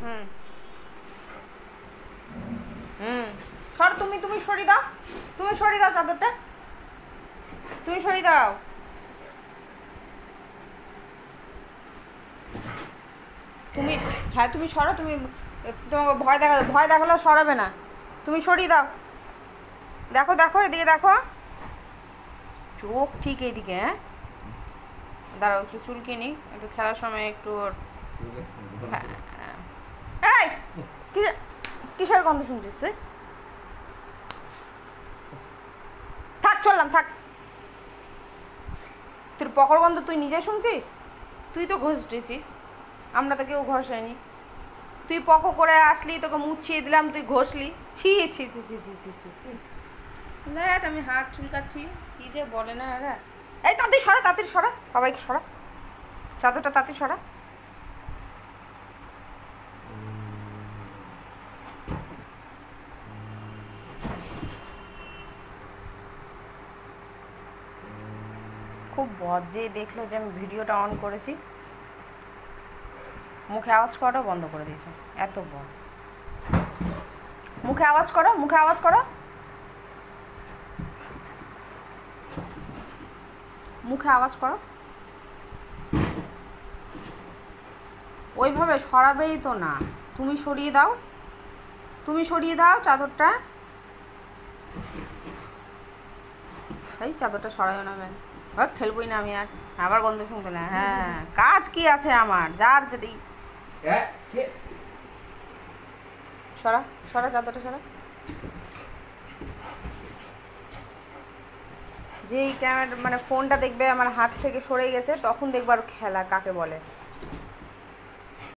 হুম হুম সর, তুমি সরিয়ে দাও, তুমি সরিয়ে দাও চাদরটা, তুমি সরিয়ে দাও। তুমি, হ্যাঁ তুমি সরো, তুমি তোমাকে ভয় দেখালেও সরাবে না, তুমি সরিয়ে দাও। দেখো দেখো এদিকে দেখো, চোখ ঠিক এইদিকে। হ্যাঁ দাঁড়াও, একটু চুলকে নিই, একটু খেলার সময় একটু ওর। এই কিসের গন্ধ শুনছিস তুই? থাক, চললাম, থাক। তোর পকর গন্ধ তুই নিজে শুনছিস? তুই তো ঘষেছিস, আমরা তো কেউ ঘষেনি। তুই পকো করে আসলি, তোকে মুছিয়ে দিলাম, তুই ঘষলি। ছি ছি ছি ছি ছি ছি ছি। দেখ আমি হাত চুলকাচ্ছি, কি যে বলে না এরা। এই তাড়াতাড়ি সরা, তাড়াতাড়ি সরা, সবাইকে সরা, চাদরটা তাড়াতাড়ি সরা। খুব বজ্জে দেখলো যে আমি ভিডিওটা অন করেছি, মুখে আওয়াজ করাটাও বন্ধ করে দিয়েছে, এত বড়। মুখে আওয়াজ করো, মুখে আওয়াজ করো, মুখে আওয়াজ করো। ওইভাবে সরাবেই তো না, তুমি সরিয়ে দাও, তুমি সরিয়ে দাও চাদরটা। এই চাদরটা সরাইও না ম্যাম, খেলবই না আমি আর, আবার গন্ধ শুনবে না। হ্যাঁ কাজ কি আছে আমার, যার যদি। সরা সরা চাদরটা সরা। যেই ক্যামেরা মানে ফোনটা দেখবে আমার হাত থেকে সরে গেছে, তখন দেখবার খেলা কাকে বলে।